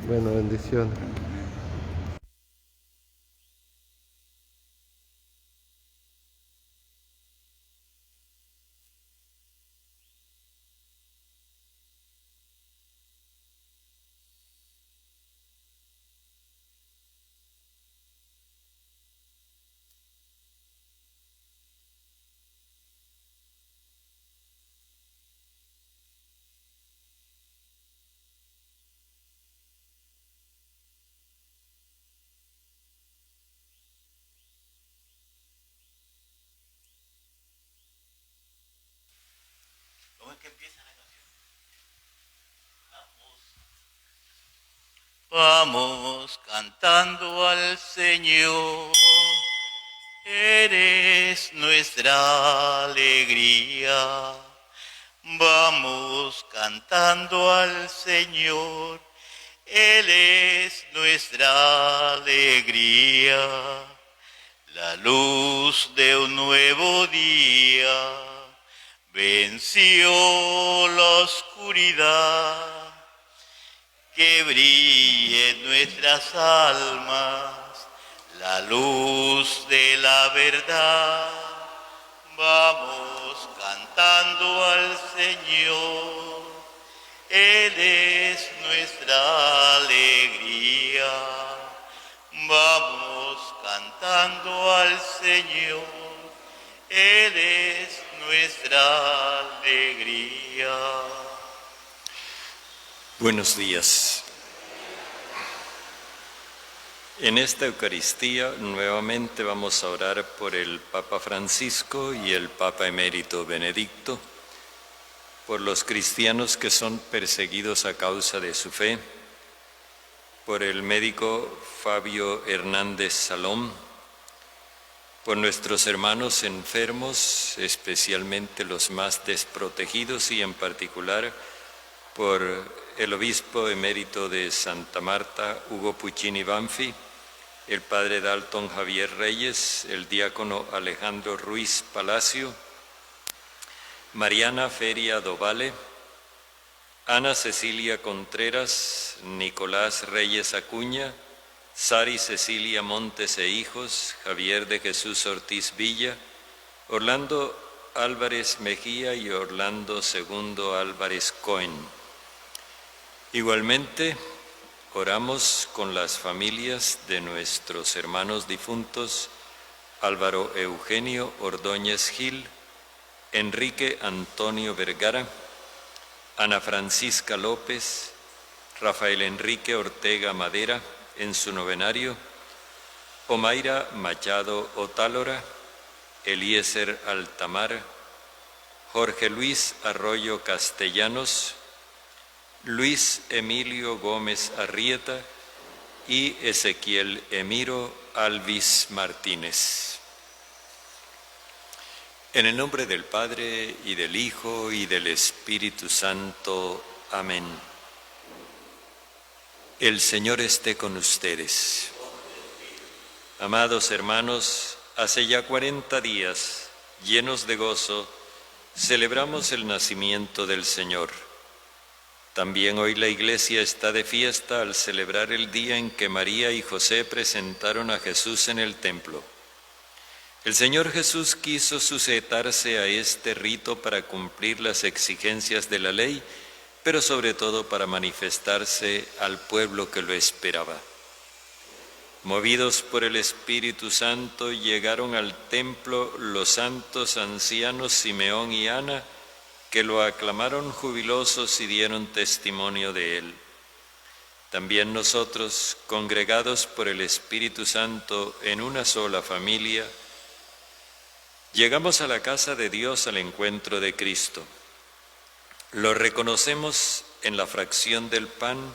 Bueno, bendiciones. ¿Cómo es que empieza la canción? Vamos cantando al Señor, eres nuestra alegría. Vamos cantando al Señor, Él es nuestra alegría. La luz de un nuevo día venció la oscuridad. Que brille en nuestras almas la luz de la verdad. Vamos cantando al Señor, Él es nuestra alegría. Vamos cantando al Señor, Él es nuestra alegría. Buenos días. En esta Eucaristía nuevamente vamos a orar por el Papa Francisco y el Papa Emérito Benedicto, por los cristianos que son perseguidos a causa de su fe, por el médico Fabio Hernández Salom, por nuestros hermanos enfermos, especialmente los más desprotegidos y en particular por el obispo emérito de Santa Marta, Hugo Puccini Banfi, el padre Dalton Javier Reyes, el diácono Alejandro Ruiz Palacio, Mariana Feria Dovale, Ana Cecilia Contreras, Nicolás Reyes Acuña, Sari Cecilia Montes e hijos, Javier de Jesús Ortiz Villa, Orlando Álvarez Mejía y Orlando Segundo Álvarez Cohen. Igualmente, oramos con las familias de nuestros hermanos difuntos Álvaro Eugenio Ordóñez Gil, Enrique Antonio Vergara, Ana Francisca López, Rafael Enrique Ortega Madera en su novenario, Omaira Machado Otálora, Eliezer Altamar, Jorge Luis Arroyo Castellanos, Luis Emilio Gómez Arrieta y Ezequiel Emiro Alvis Martínez. En el nombre del Padre, y del Hijo, y del Espíritu Santo. Amén. El Señor esté con ustedes. Amados hermanos, hace ya 40 días, llenos de gozo, celebramos el nacimiento del Señor. También hoy la Iglesia está de fiesta al celebrar el día en que María y José presentaron a Jesús en el templo. El Señor Jesús quiso sujetarse a este rito para cumplir las exigencias de la ley, pero sobre todo para manifestarse al pueblo que lo esperaba. Movidos por el Espíritu Santo, llegaron al templo los santos ancianos Simeón y Ana, que lo aclamaron jubilosos y dieron testimonio de él. También nosotros, congregados por el Espíritu Santo en una sola familia, llegamos a la casa de Dios al encuentro de Cristo. Lo reconocemos en la fracción del pan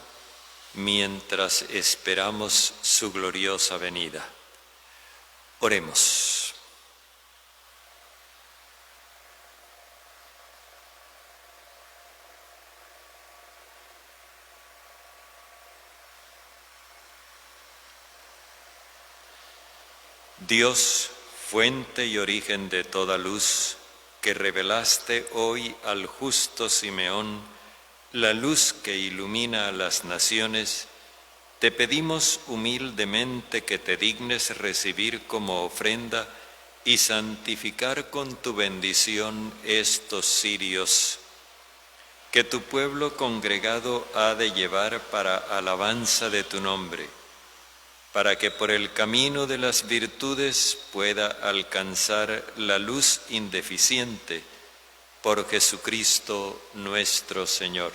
mientras esperamos su gloriosa venida. Oremos. Dios, fuente y origen de toda luz, que revelaste hoy al justo Simeón la luz que ilumina a las naciones, te pedimos humildemente que te dignes recibir como ofrenda y santificar con tu bendición estos cirios que tu pueblo congregado ha de llevar para alabanza de tu nombre, para que por el camino de las virtudes pueda alcanzar la luz indeficiente por Jesucristo nuestro Señor.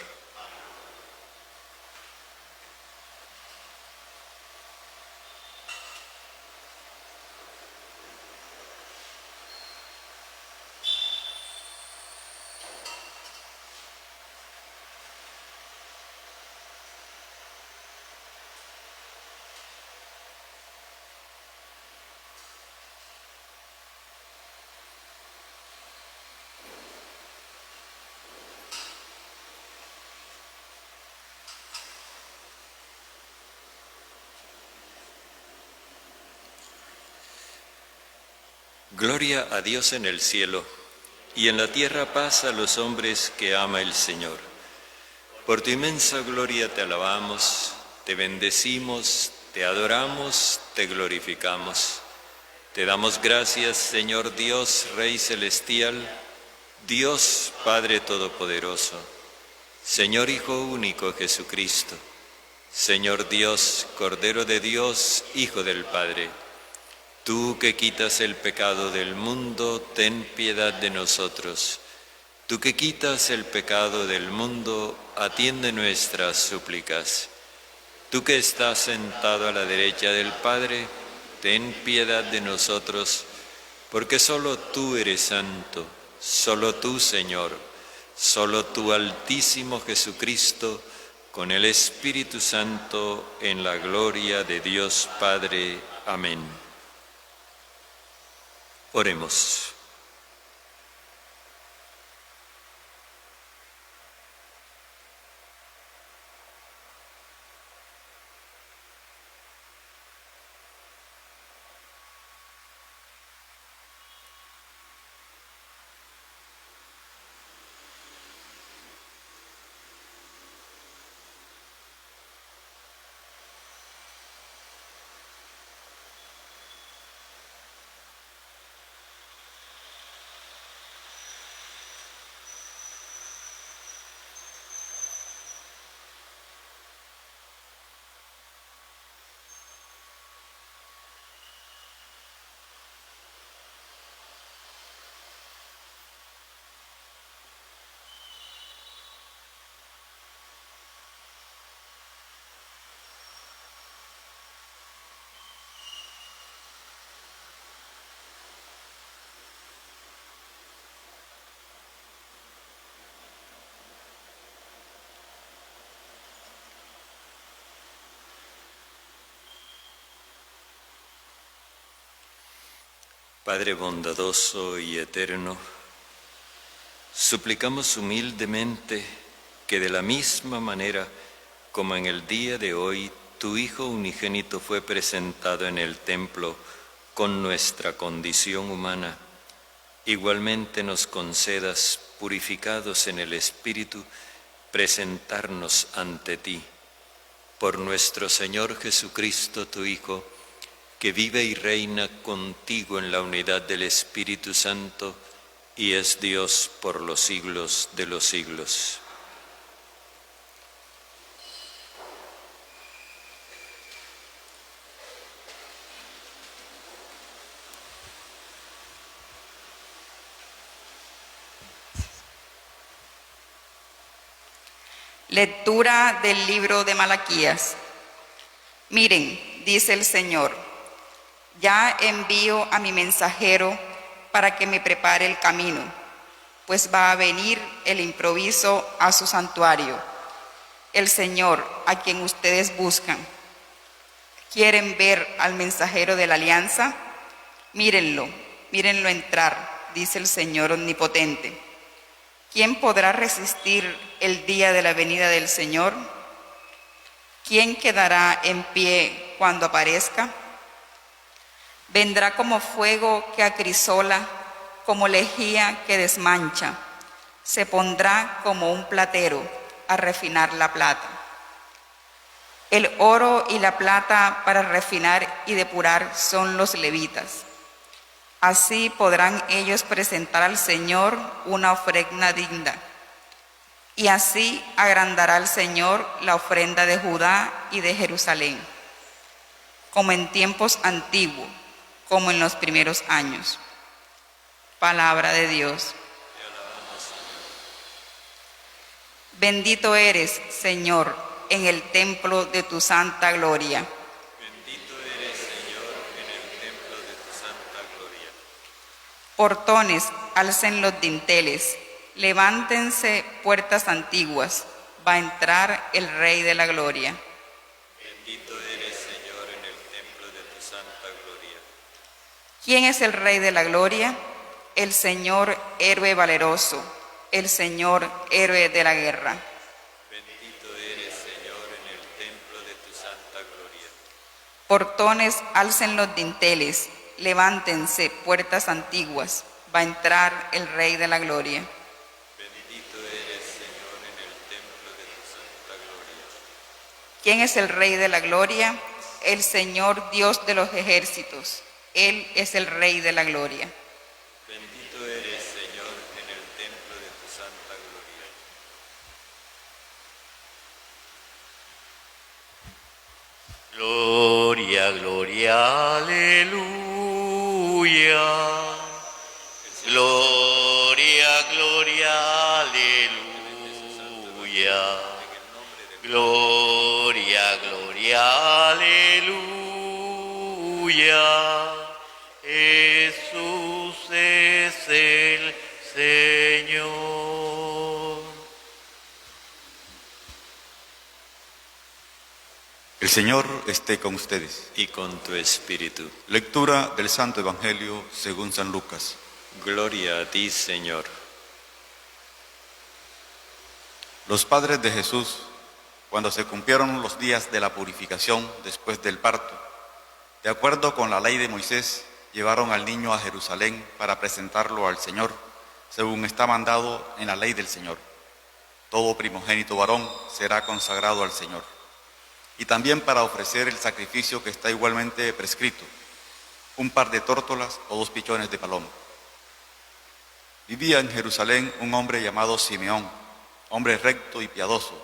Gloria a Dios en el cielo, y en la tierra paz a los hombres que ama el Señor. Por tu inmensa gloria te alabamos, te bendecimos, te adoramos, te glorificamos. Te damos gracias, Señor Dios, Rey celestial, Dios Padre Todopoderoso, Señor Hijo único Jesucristo, Señor Dios, Cordero de Dios, Hijo del Padre. Tú que quitas el pecado del mundo, ten piedad de nosotros. Tú que quitas el pecado del mundo, atiende nuestras súplicas. Tú que estás sentado a la derecha del Padre, ten piedad de nosotros, porque solo tú eres santo, solo tú, Señor, solo tú, Altísimo Jesucristo, con el Espíritu Santo, en la gloria de Dios Padre. Amén. Oremos. Padre bondadoso y eterno, suplicamos humildemente que de la misma manera como en el día de hoy tu Hijo unigénito fue presentado en el templo con nuestra condición humana, igualmente nos concedas, purificados en el Espíritu, presentarnos ante ti. Por nuestro Señor Jesucristo, tu Hijo, que vive y reina contigo en la unidad del Espíritu Santo y es Dios por los siglos de los siglos. Lectura del libro de Malaquías. Miren, dice el Señor, ya envío a mi mensajero para que me prepare el camino, pues va a venir el improviso a su santuario, el Señor a quien ustedes buscan. ¿Quieren ver al mensajero de la alianza? Mírenlo entrar, dice el Señor omnipotente. ¿Quién podrá resistir el día de la venida del Señor? ¿Quién quedará en pie cuando aparezca? Vendrá como fuego que acrisola, como lejía que desmancha. Se pondrá como un platero a refinar la plata. El oro y la plata para refinar y depurar son los levitas. Así podrán ellos presentar al Señor una ofrenda digna. Y así agrandará el Señor la ofrenda de Judá y de Jerusalén, como en tiempos antiguos, como en los primeros años. Palabra de Dios. Bendito eres, Señor, en el templo de tu santa gloria. Bendito eres, Señor, en el templo de tu santa gloria. Portones, alcen los dinteles, levántense puertas antiguas, va a entrar el Rey de la Gloria. Bendito eres, Señor, en el templo de tu santa gloria. ¿Quién es el Rey de la Gloria? El Señor héroe valeroso, el Señor héroe de la guerra. Bendito eres, Señor, en el templo de tu santa gloria. Portones, alcen los dinteles, levántense puertas antiguas, va a entrar el Rey de la Gloria. Bendito eres, Señor, en el templo de tu santa gloria. ¿Quién es el Rey de la Gloria? El Señor Dios de los ejércitos, Él es el Rey de la Gloria. Bendito eres, Señor, en el templo de tu santa gloria. Gloria, gloria, aleluya. Gloria, gloria, aleluya. Gloria, gloria, aleluya. Jesús es el Señor. El Señor esté con ustedes. Y con tu espíritu. Lectura del Santo Evangelio según San Lucas. Gloria a ti, Señor. Los padres de Jesús, cuando se cumplieron los días de la purificación después del parto, de acuerdo con la ley de Moisés, llevaron al niño a Jerusalén para presentarlo al Señor, según está mandado en la ley del Señor. Todo primogénito varón será consagrado al Señor. Y también para ofrecer el sacrificio que está igualmente prescrito, un par de tórtolas o 2 pichones de paloma. Vivía en Jerusalén un hombre llamado Simeón, hombre recto y piadoso,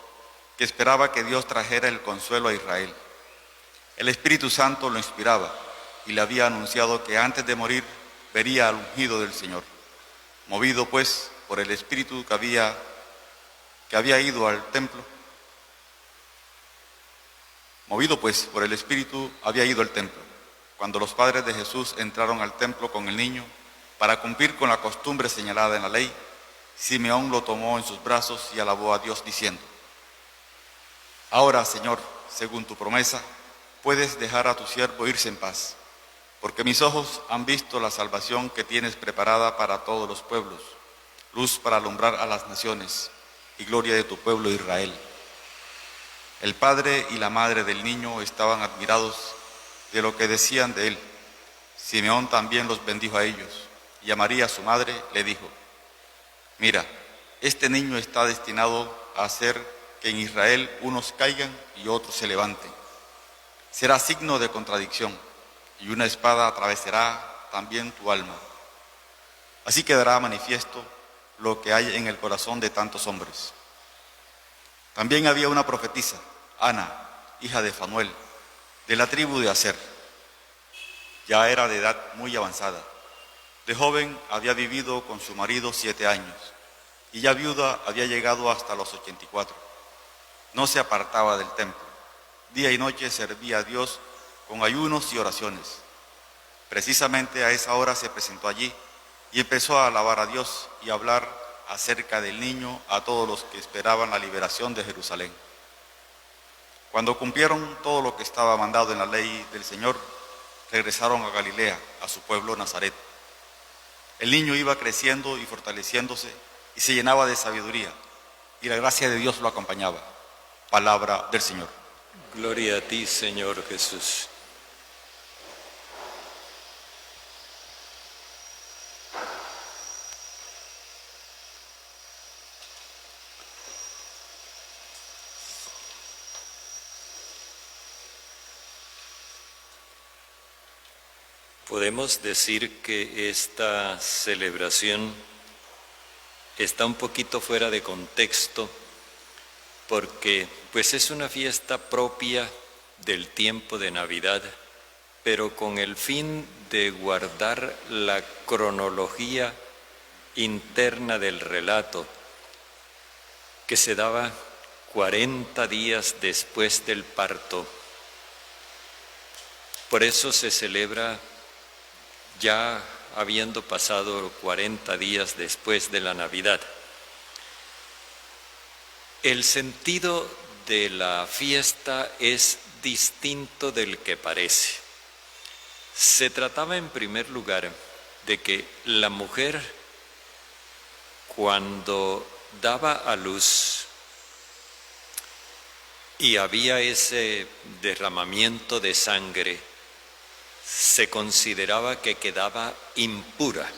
que esperaba que Dios trajera el consuelo a Israel. El Espíritu Santo lo inspiraba y le había anunciado que antes de morir vería al ungido del Señor. Movido pues por el Espíritu que había ido al templo, Cuando los padres de Jesús entraron al templo con el niño para cumplir con la costumbre señalada en la ley, Simeón lo tomó en sus brazos y alabó a Dios diciendo: Ahora, Señor, según tu promesa, puedes dejar a tu siervo irse en paz, porque mis ojos han visto la salvación que tienes preparada para todos los pueblos, luz para alumbrar a las naciones y gloria de tu pueblo Israel. El padre y la madre del niño estaban admirados de lo que decían de él. Simeón también los bendijo a ellos, y a María, su madre, le dijo: Mira, este niño está destinado a hacer que en Israel unos caigan y otros se levanten. Será signo de contradicción, y una espada atravesará también tu alma. Así quedará manifiesto lo que hay en el corazón de tantos hombres. También había una profetisa, Ana, hija de Fanuel, de la tribu de Aser. Ya era de edad muy avanzada. De joven había vivido con su marido 7 años, y ya viuda había llegado hasta los 84. No se apartaba del templo. Día y noche servía a Dios con ayunos y oraciones. Precisamente a esa hora se presentó allí y empezó a alabar a Dios y a hablar acerca del niño a todos los que esperaban la liberación de Jerusalén. Cuando cumplieron todo lo que estaba mandado en la ley del Señor, regresaron a Galilea, a su pueblo Nazaret. El niño iba creciendo y fortaleciéndose y se llenaba de sabiduría, y la gracia de Dios lo acompañaba. Palabra del Señor. Gloria a ti, Señor Jesús. Podemos decir que esta celebración está un poquito fuera de contexto porque pues es una fiesta propia del tiempo de Navidad, pero con el fin de guardar la cronología interna del relato que se daba 40 días después del parto. Por eso se celebra ya habiendo pasado 40 días después de la Navidad. El sentido de la fiesta es distinto del que parece. Se trataba en primer lugar de que la mujer, cuando daba a luz y había ese derramamiento de sangre, se consideraba que quedaba impura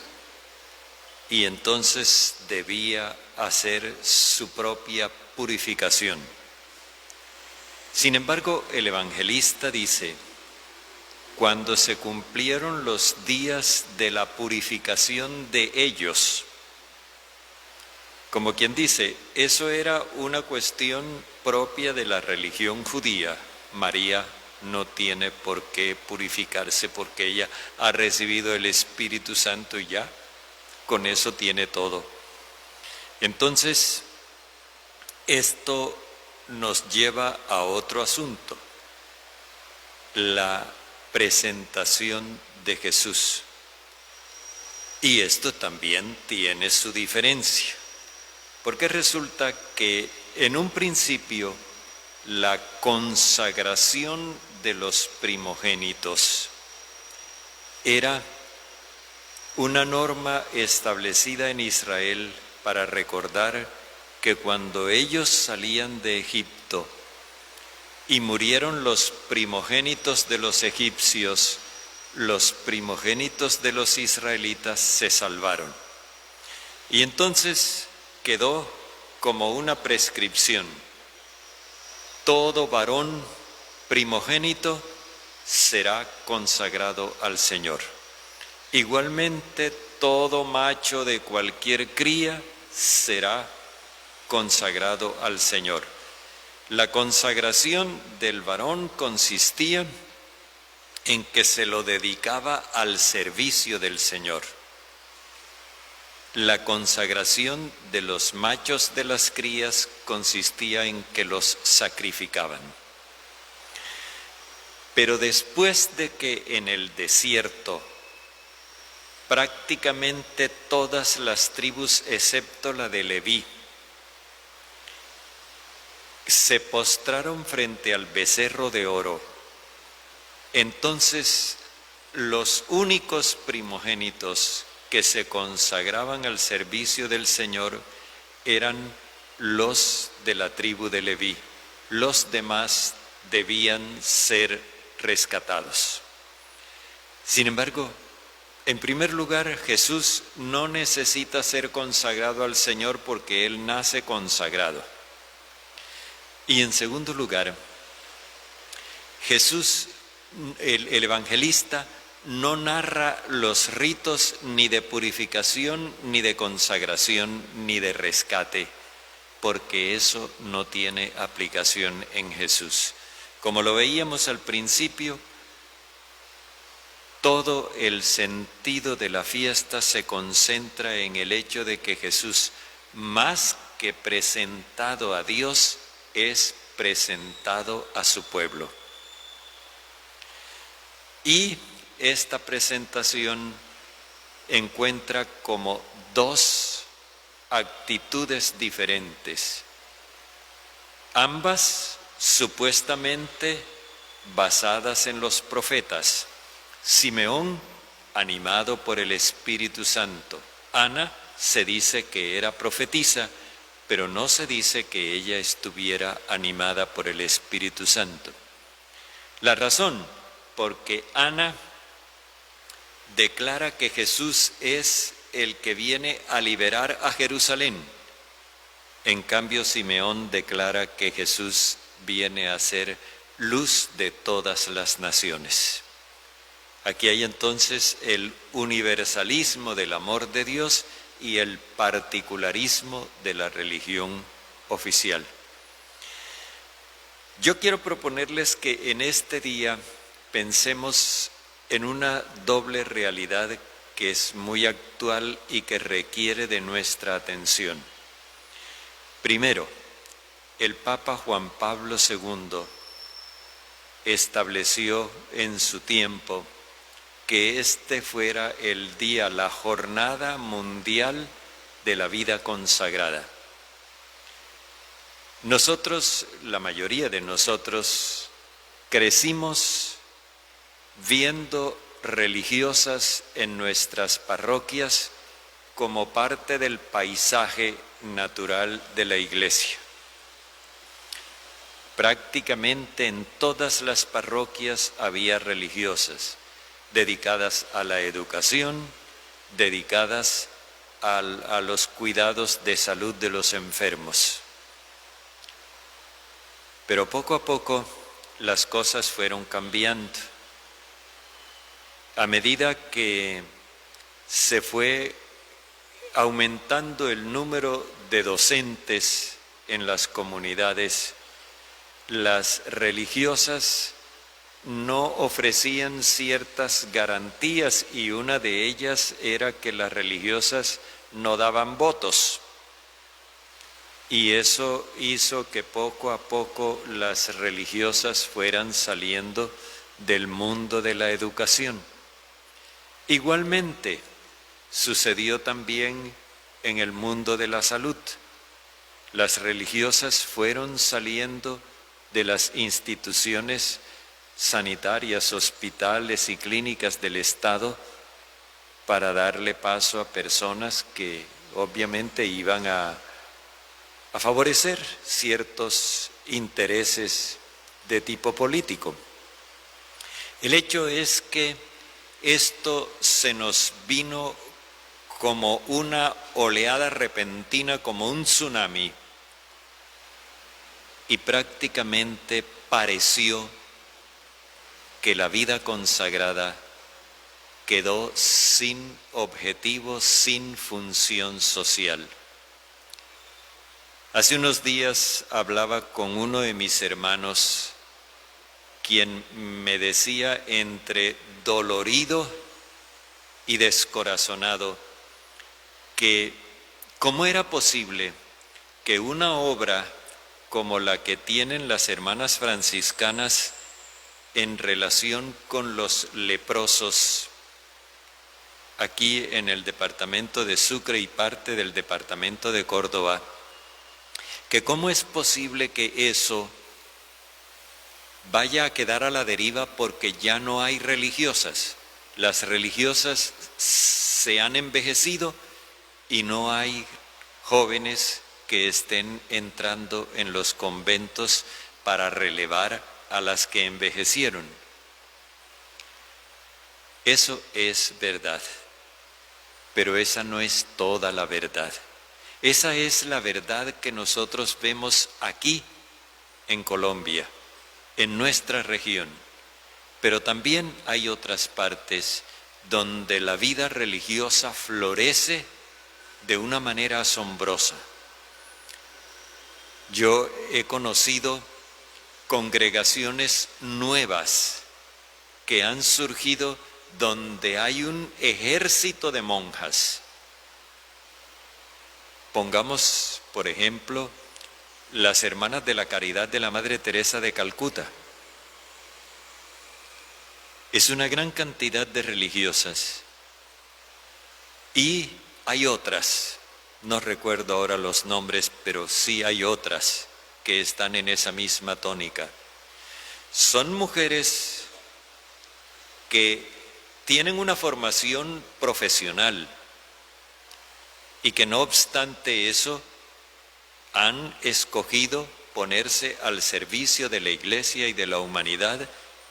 y entonces debía hacer su propia purificación. Sin embargo, el evangelista dice: cuando se cumplieron los días de la purificación de ellos, como quien dice, eso era una cuestión propia de la religión judía. María no tiene por qué purificarse porque ella ha recibido el Espíritu Santo y ya, con eso tiene todo. Entonces, esto nos lleva a otro asunto, la presentación de Jesús. Y esto también tiene su diferencia, porque resulta que en un principio la consagración de los primogénitos era una norma establecida en Israel para recordar que cuando ellos salían de Egipto y murieron los primogénitos de los egipcios, los primogénitos de los israelitas se salvaron. Y entonces quedó como una prescripción: todo varón primogénito será consagrado al Señor. Igualmente, todo macho de cualquier cría será consagrado al Señor. La consagración del varón consistía en que se lo dedicaba al servicio del Señor. La consagración de los machos de las crías consistía en que los sacrificaban. Pero después de que en el desierto prácticamente todas las tribus, excepto la de Leví, se postraron frente al becerro de oro, entonces los únicos primogénitos que se consagraban al servicio del Señor eran los de la tribu de Leví. Los demás debían ser rescatados. Sin embargo, en primer lugar, Jesús no necesita ser consagrado al Señor porque Él nace consagrado. Y en segundo lugar, Jesús, el evangelista, no narra los ritos ni de purificación, ni de consagración, ni de rescate, porque eso no tiene aplicación en Jesús. Como lo veíamos al principio, todo el sentido de la fiesta se concentra en el hecho de que Jesús, más que presentado a Dios, es presentado a su pueblo. Y esta presentación encuentra como dos actitudes diferentes, ambas supuestamente basadas en los profetas. Simeón, animado por el Espíritu Santo. Ana se dice que era profetisa, pero no se dice que ella estuviera animada por el Espíritu Santo. La razón, porque Ana declara que Jesús es el que viene a liberar a Jerusalén. En cambio, Simeón declara que Jesús viene a ser luz de todas las naciones. Aquí hay entonces el universalismo del amor de Dios y el particularismo de la religión oficial. Yo quiero proponerles que en este día pensemos en una doble realidad que es muy actual y que requiere de nuestra atención. Primero, el Papa Juan Pablo II estableció en su tiempo que este fuera el día, la Jornada Mundial de la Vida Consagrada. Nosotros, la mayoría de nosotros, crecimos viendo religiosas en nuestras parroquias como parte del paisaje natural de la Iglesia. Prácticamente en todas las parroquias había religiosas dedicadas a la educación, dedicadas a los cuidados de salud de los enfermos. Pero poco a poco las cosas fueron cambiando. A medida que se fue aumentando el número de docentes en las comunidades, las religiosas no ofrecían ciertas garantías y una de ellas era que las religiosas no daban votos. Y eso hizo que poco a poco las religiosas fueran saliendo del mundo de la educación. Igualmente sucedió también en el mundo de la salud. Las religiosas fueron saliendo de las instituciones sanitarias, hospitales y clínicas del Estado para darle paso a personas que obviamente iban a favorecer ciertos intereses de tipo político. El hecho es que esto se nos vino como una oleada repentina, como un tsunami, y prácticamente pareció que la vida consagrada quedó sin objetivo, sin función social. Hace unos días hablaba con uno de mis hermanos, quien me decía entre dolorido y descorazonado que cómo era posible que una obra como la que tienen las hermanas franciscanas en relación con los leprosos aquí en el departamento de Sucre y parte del departamento de Córdoba, que cómo es posible que eso vaya a quedar a la deriva porque ya no hay religiosas. Las religiosas se han envejecido y no hay jóvenes que estén entrando en los conventos para relevar a las que envejecieron. Eso es verdad, pero esa no es toda la verdad. Esa es la verdad que nosotros vemos aquí en Colombia, en nuestra región, pero también hay otras partes donde la vida religiosa florece de una manera asombrosa. Yo he conocido congregaciones nuevas que han surgido donde hay un ejército de monjas. Pongamos, por ejemplo, las hermanas de la Caridad de la Madre Teresa de Calcuta. Es una gran cantidad de religiosas. Y hay otras, no recuerdo ahora los nombres, pero sí hay otras que están en esa misma tónica. Son mujeres que tienen una formación profesional y que no obstante eso han escogido ponerse al servicio de la Iglesia y de la humanidad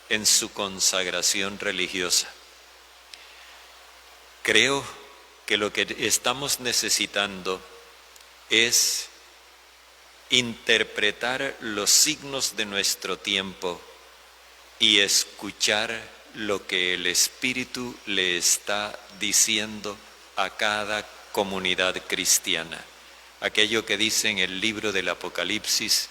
en su consagración religiosa. Creo que lo que estamos necesitando es interpretar los signos de nuestro tiempo y escuchar lo que el Espíritu le está diciendo a cada comunidad cristiana. Aquello que dice en el libro del Apocalipsis: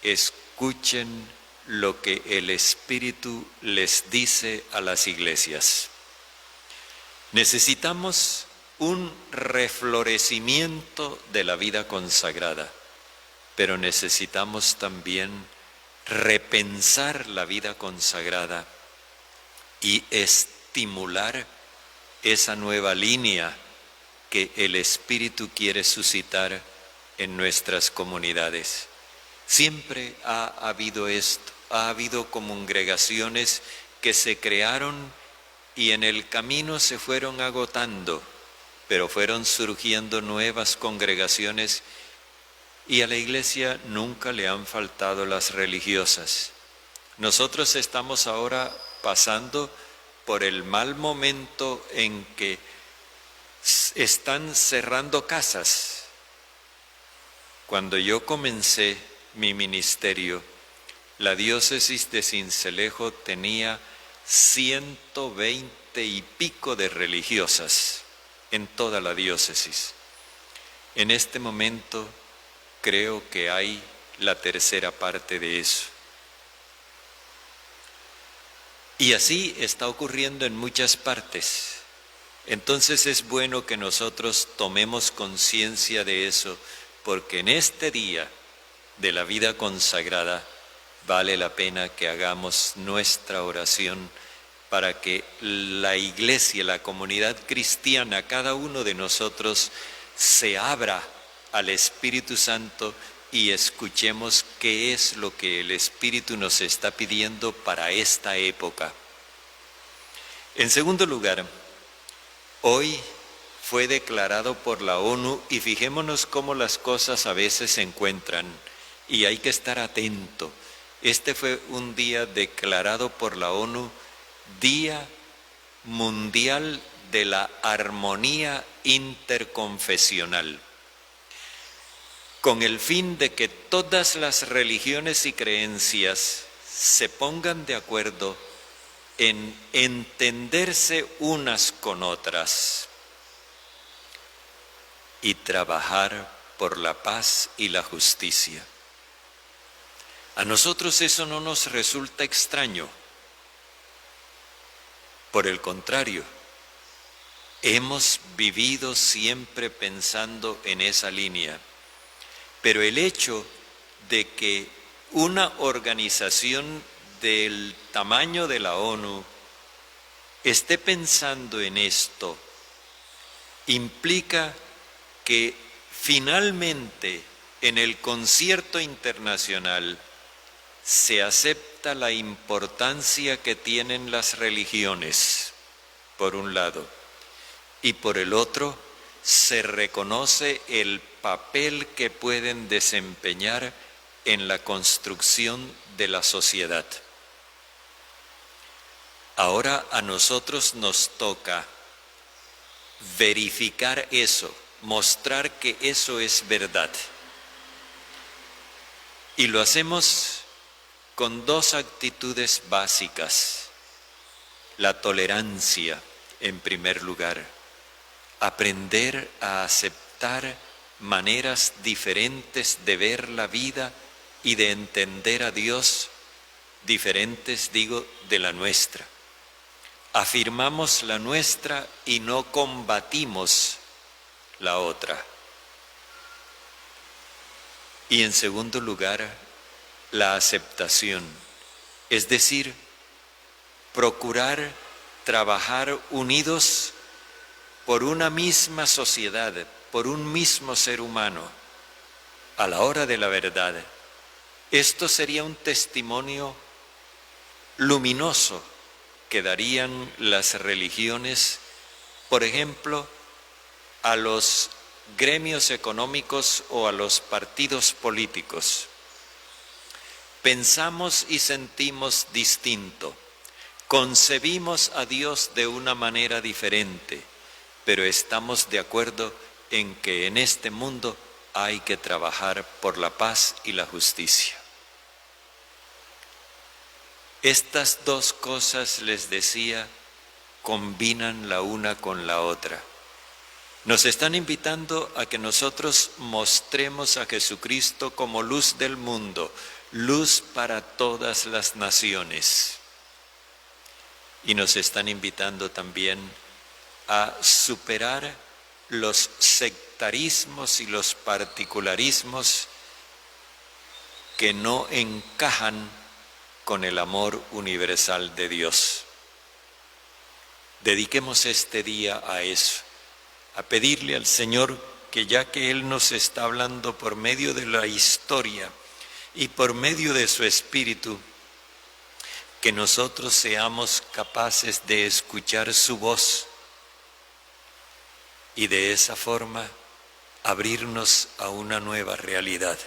escuchen lo que el Espíritu les dice a las iglesias. Necesitamos un reflorecimiento de la vida consagrada, pero necesitamos también repensar la vida consagrada y estimular esa nueva línea que el Espíritu quiere suscitar en nuestras comunidades. Siempre ha habido esto, ha habido congregaciones que se crearon y en el camino se fueron agotando, pero fueron surgiendo nuevas congregaciones y a la iglesia nunca le han faltado las religiosas. Nosotros estamos ahora pasando por el mal momento en que están cerrando casas. Cuando yo comencé mi ministerio, la diócesis de Sincelejo tenía 120 y pico de religiosas en toda la diócesis. En este momento creo que hay la tercera parte de eso. Y así está ocurriendo en muchas partes. Entonces es bueno que nosotros tomemos conciencia de eso, porque en este día de la vida consagrada vale la pena que hagamos nuestra oración para que la iglesia, la comunidad cristiana, cada uno de nosotros se abra al Espíritu Santo y escuchemos qué es lo que el Espíritu nos está pidiendo para esta época. En segundo lugar, hoy fue declarado por la ONU, y fijémonos cómo las cosas a veces se encuentran, y hay que estar atento. Este fue un día declarado por la ONU, Día Mundial de la Armonía Interconfesional, con el fin de que todas las religiones y creencias se pongan de acuerdo en entenderse unas con otras y trabajar por la paz y la justicia. A nosotros eso no nos resulta extraño. Por el contrario, hemos vivido siempre pensando en esa línea. Pero el hecho de que una organización del tamaño de la ONU esté pensando en esto implica que finalmente en el concierto internacional se acepta la importancia que tienen las religiones, por un lado, y por el otro se reconoce el papel que pueden desempeñar en la construcción de la sociedad. Ahora a nosotros nos toca verificar eso, mostrar que eso es verdad. Y lo hacemos con dos actitudes básicas. La tolerancia, en primer lugar. Aprender a aceptar maneras diferentes de ver la vida y de entender a Dios, diferentes, digo, de la nuestra. Afirmamos la nuestra y no combatimos la otra. Y en segundo lugar, la aceptación, es decir, procurar trabajar unidos por una misma sociedad, por un mismo ser humano, a la hora de la verdad. Esto sería un testimonio luminoso que darían las religiones, por ejemplo, a los gremios económicos o a los partidos políticos. Pensamos y sentimos distinto, concebimos a Dios de una manera diferente, pero estamos de acuerdo en que en este mundo hay que trabajar por la paz y la justicia. Estas dos cosas, les decía, combinan la una con la otra. Nos están invitando a que nosotros mostremos a Jesucristo como luz del mundo, luz para todas las naciones. Y nos están invitando también a superar los sectarismos y los particularismos que no encajan con el amor universal de Dios. Dediquemos este día a eso, a pedirle al Señor que, ya que Él nos está hablando por medio de la historia y por medio de su Espíritu, que nosotros seamos capaces de escuchar su voz y de esa forma abrirnos a una nueva realidad.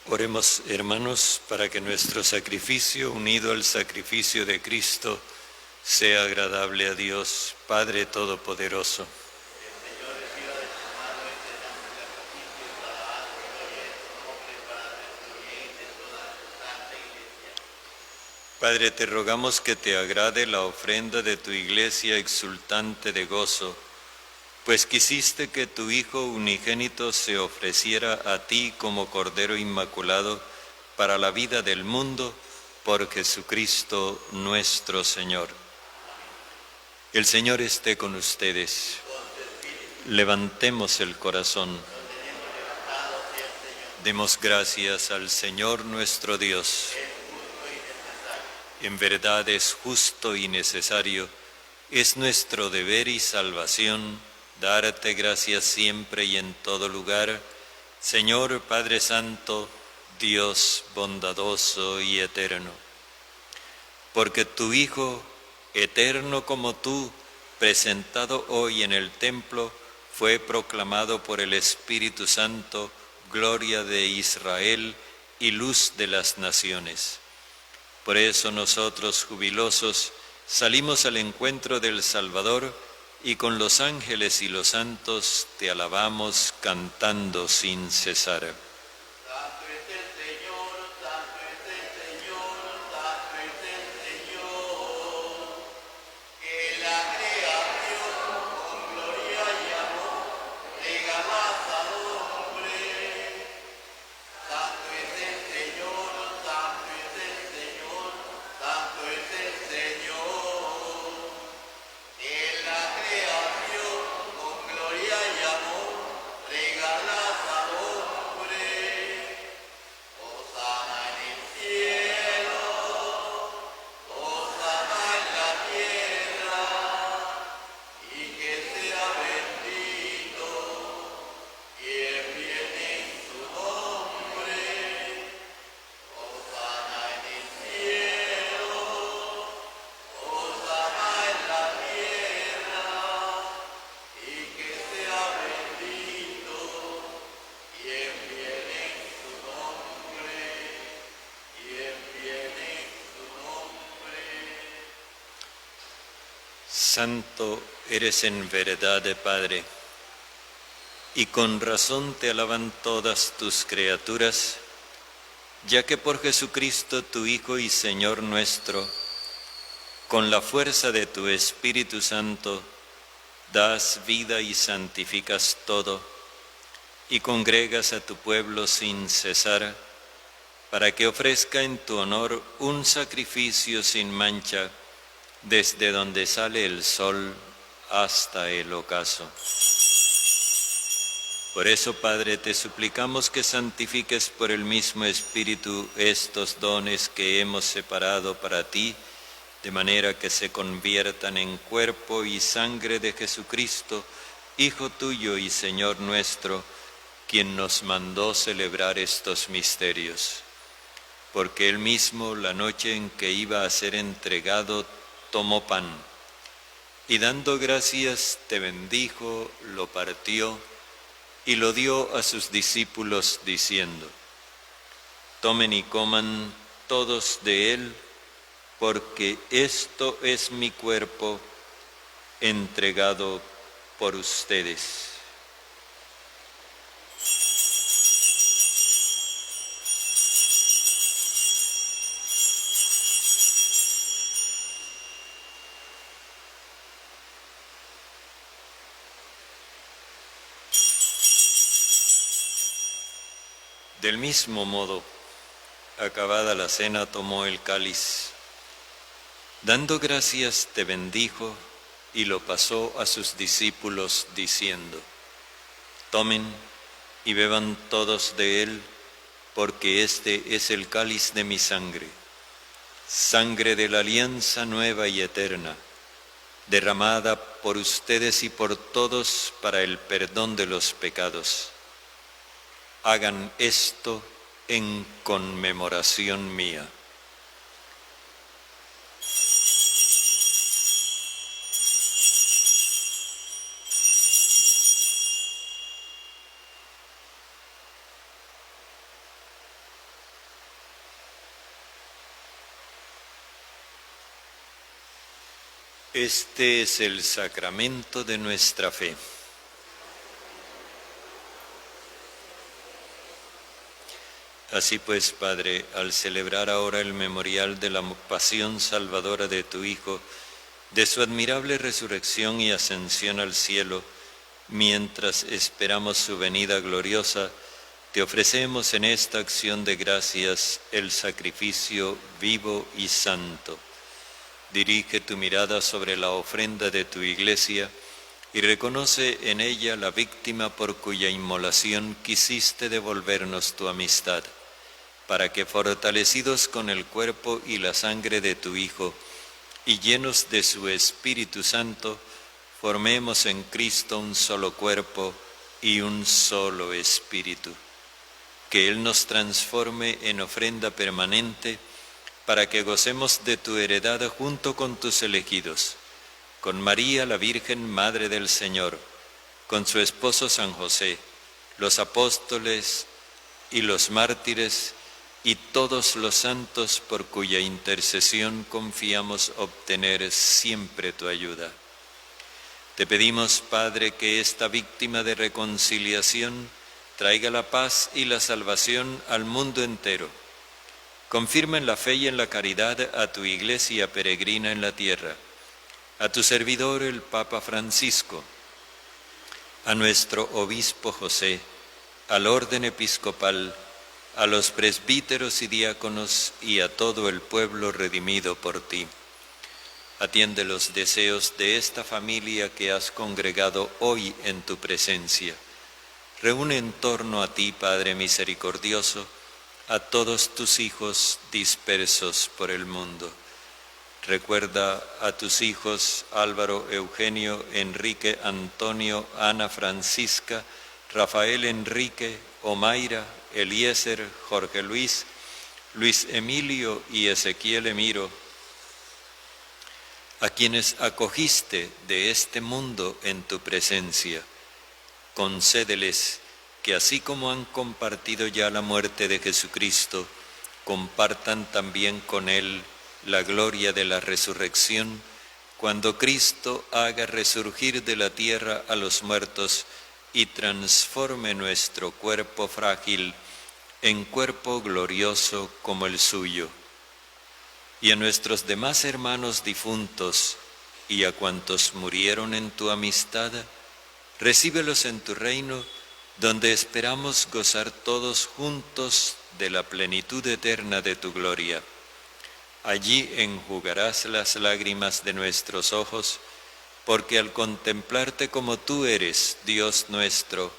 Oremos, hermanos, para que nuestro sacrificio, unido al sacrificio de Cristo, sea agradable a Dios, Padre Todopoderoso. Padre, te rogamos que te agrade la ofrenda de tu iglesia exultante de gozo, pues quisiste que tu Hijo unigénito se ofreciera a ti como Cordero Inmaculado para la vida del mundo, por Jesucristo nuestro Señor. El Señor esté con ustedes. Levantemos el corazón. Demos gracias al Señor nuestro Dios. En verdad es justo y necesario, es nuestro deber y salvación, darte gracias siempre y en todo lugar, Señor Padre Santo, Dios bondadoso y eterno. Porque tu Hijo, eterno como tú, presentado hoy en el templo, fue proclamado por el Espíritu Santo, gloria de Israel y luz de las naciones. Por eso nosotros, jubilosos, salimos al encuentro del Salvador, y con los ángeles y los santos te alabamos cantando sin cesar. Santo es el Señor, santo es el Señor, santo es el Señor. Que la creación con gloria y amor regala al hombre. Santo es el Señor, santo es el Señor, santo es el Señor. Creación con gloria y amor regalas al hombre. Santo eres en verdad, Padre, y con razón te alaban todas tus criaturas, ya que por Jesucristo, tu Hijo y Señor nuestro, con la fuerza de tu Espíritu Santo, das vida y santificas todo, y congregas a tu pueblo sin cesar, para que ofrezca en tu honor un sacrificio sin mancha, desde donde sale el sol hasta el ocaso. Por eso, Padre, te suplicamos que santifiques por el mismo Espíritu estos dones que hemos separado para ti, de manera que se conviertan en cuerpo y sangre de Jesucristo, Hijo tuyo y Señor nuestro, quien nos mandó celebrar estos misterios. Porque él mismo, la noche en que iba a ser entregado, tomó pan, y dando gracias te bendijo, lo partió, y lo dio a sus discípulos, diciendo: tomen y coman todos de él, porque esto es mi cuerpo entregado por ustedes. Del mismo modo, acabada la cena, tomó el cáliz. Dando gracias, te bendijo y lo pasó a sus discípulos, diciendo: tomen y beban todos de él, porque este es el cáliz de mi sangre, sangre de la alianza nueva y eterna, derramada por ustedes y por todos para el perdón de los pecados. Hagan esto en conmemoración mía. Este es el sacramento de nuestra fe. Así pues, Padre, al celebrar ahora el memorial de la pasión salvadora de tu Hijo, de su admirable resurrección y ascensión al cielo, mientras esperamos su venida gloriosa, te ofrecemos en esta acción de gracias el sacrificio vivo y santo. Dirige tu mirada sobre la ofrenda de tu Iglesia y reconoce en ella la víctima por cuya inmolación quisiste devolvernos tu amistad, para que, fortalecidos con el cuerpo y la sangre de tu Hijo y llenos de su Espíritu Santo, formemos en Cristo un solo cuerpo y un solo espíritu. Que Él nos transforme en ofrenda permanente, para que gocemos de tu heredad junto con tus elegidos, con María la Virgen, Madre del Señor, con su esposo San José, los apóstoles y los mártires, y todos los santos por cuya intercesión confiamos obtener siempre tu ayuda. Te pedimos, Padre, que esta víctima de reconciliación traiga la paz y la salvación al mundo entero. Confirma en la fe y en la caridad a tu Iglesia peregrina en la tierra, a tu servidor el Papa Francisco, a nuestro Obispo José, al orden episcopal, a los presbíteros y diáconos y a todo el pueblo redimido por ti. Atiende los deseos de esta familia que has congregado hoy en tu presencia. Reúne en torno a ti, Padre misericordioso, a todos tus hijos dispersos por el mundo. Recuerda a tus hijos Álvaro, Eugenio, Enrique, Antonio, Ana, Francisca, Rafael, Enrique, Omaira, Eliezer, Jorge Luis, Luis Emilio y Ezequiel Emiro, a quienes acogiste de este mundo en tu presencia. Concédeles que así como han compartido ya la muerte de Jesucristo, compartan también con Él la gloria de la resurrección, cuando Cristo haga resurgir de la tierra a los muertos y transforme nuestro cuerpo frágil en cuerpo glorioso como el suyo. Y a nuestros demás hermanos difuntos y a cuantos murieron en tu amistad, recíbelos en tu reino, donde esperamos gozar todos juntos de la plenitud eterna de tu gloria. Allí enjugarás las lágrimas de nuestros ojos, porque al contemplarte como tú eres, Dios nuestro,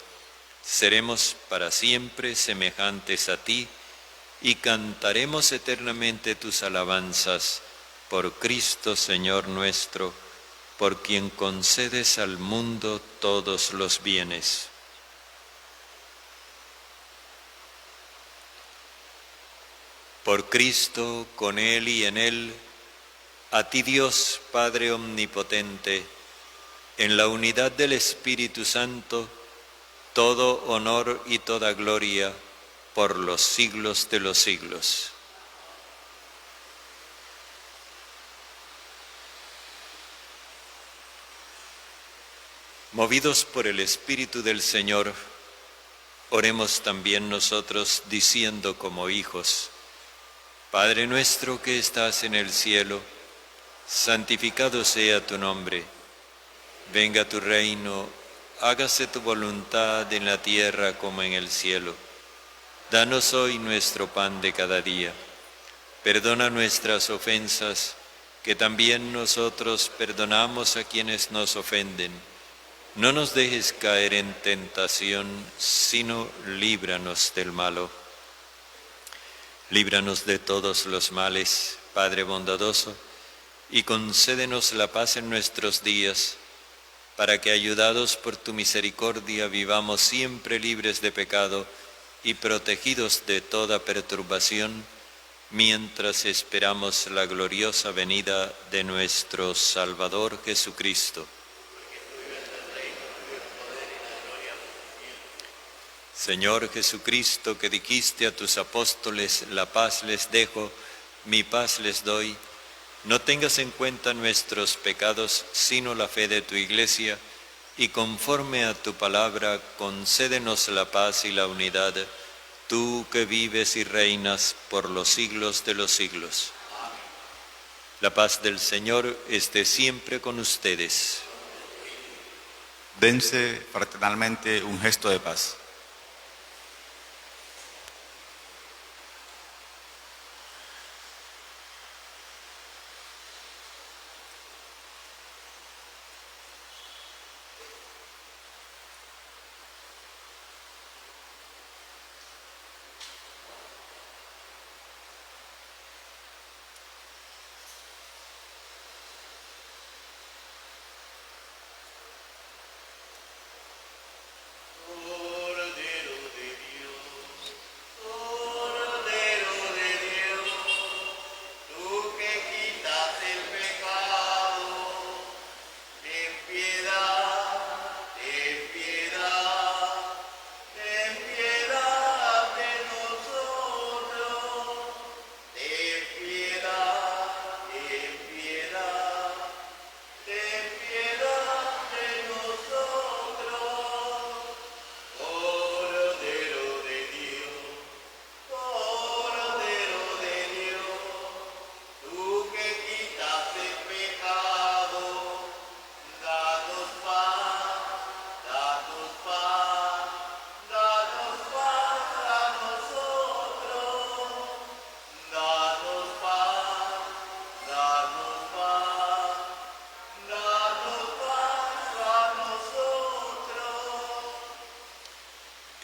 seremos para siempre semejantes a ti y cantaremos eternamente tus alabanzas por Cristo Señor nuestro, por quien concedes al mundo todos los bienes. Por Cristo, con Él y en Él, a ti Dios, Padre Omnipotente, en la unidad del Espíritu Santo, todo honor y toda gloria por los siglos de los siglos. Movidos por el Espíritu del Señor, oremos también nosotros diciendo como hijos: Padre nuestro que estás en el cielo, santificado sea tu nombre. Venga tu reino, hágase tu voluntad en la tierra como en el cielo. Danos hoy nuestro pan de cada día. Perdona nuestras ofensas, que también nosotros perdonamos a quienes nos ofenden. No nos dejes caer en tentación, sino líbranos del malo. Líbranos de todos los males, Padre bondadoso, y concédenos la paz en nuestros días, para que, ayudados por tu misericordia, vivamos siempre libres de pecado y protegidos de toda perturbación, mientras esperamos la gloriosa venida de nuestro Salvador Jesucristo. Señor Jesucristo, que dijiste a tus apóstoles: la paz les dejo, mi paz les doy, no tengas en cuenta nuestros pecados, sino la fe de tu Iglesia, y conforme a tu palabra, concédenos la paz y la unidad, tú que vives y reinas por los siglos de los siglos. La paz del Señor esté siempre con ustedes. Dense fraternalmente un gesto de paz.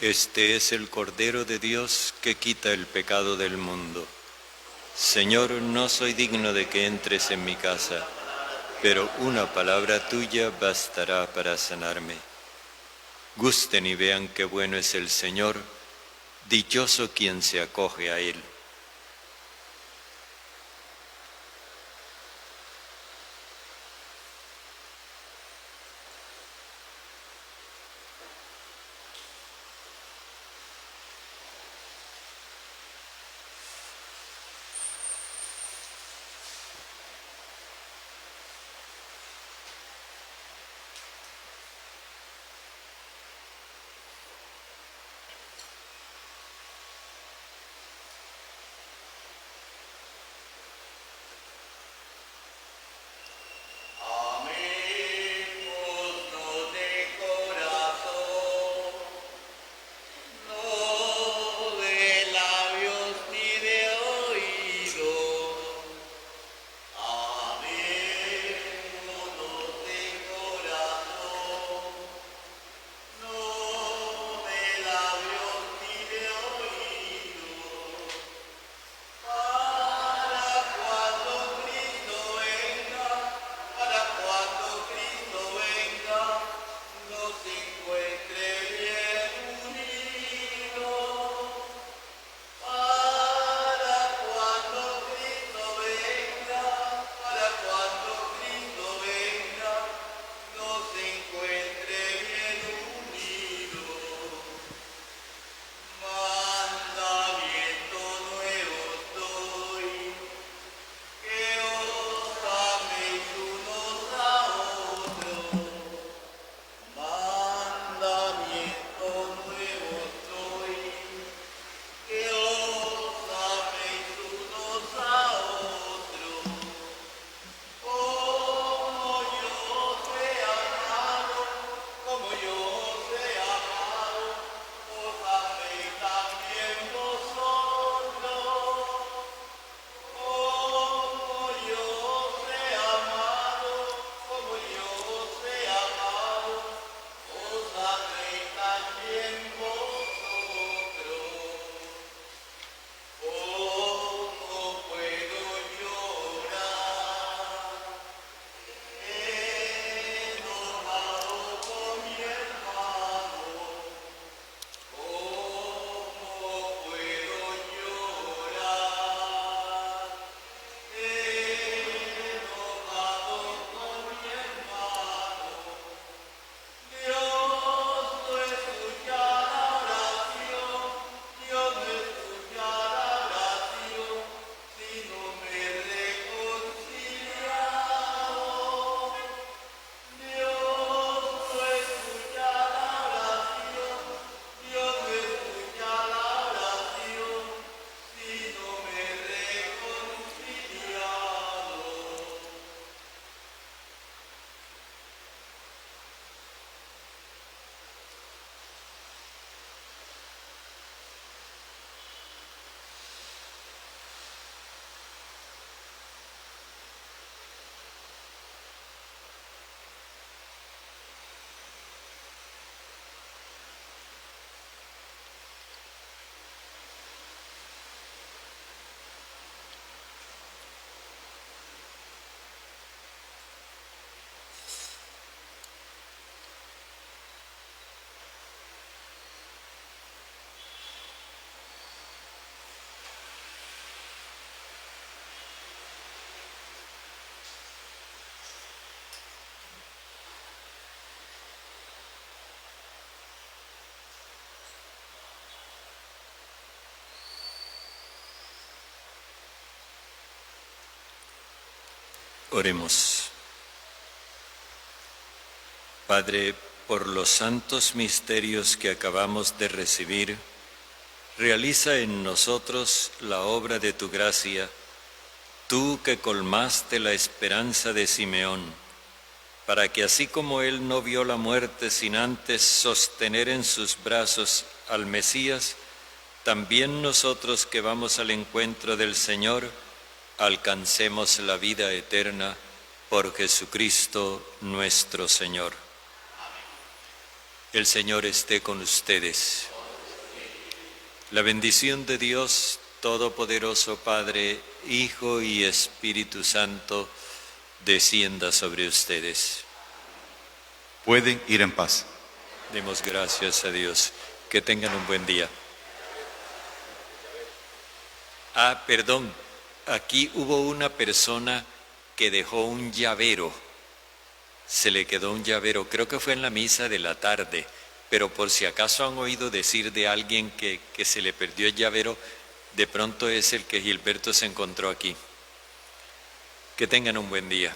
Este es el Cordero de Dios que quita el pecado del mundo. Señor, no soy digno de que entres en mi casa, pero una palabra tuya bastará para sanarme. Gusten y vean qué bueno es el Señor, dichoso quien se acoge a Él. Oremos. Padre, por los santos misterios que acabamos de recibir, realiza en nosotros la obra de tu gracia, tú que colmaste la esperanza de Simeón, para que así como él no vio la muerte sin antes sostener en sus brazos al Mesías, también nosotros que vamos al encuentro del Señor, alcancemos la vida eterna por Jesucristo nuestro Señor. El Señor esté con ustedes. La bendición de Dios Todopoderoso, Padre, Hijo y Espíritu Santo, descienda sobre ustedes. Pueden ir en paz. Demos gracias a Dios. Que tengan un buen día. Perdón, aquí hubo una persona que dejó un llavero. Se le quedó un llavero, creo que fue en la misa de la tarde, pero por si acaso han oído decir de alguien que se le perdió el llavero, de pronto es el que Gilberto se encontró aquí. Que tengan un buen día.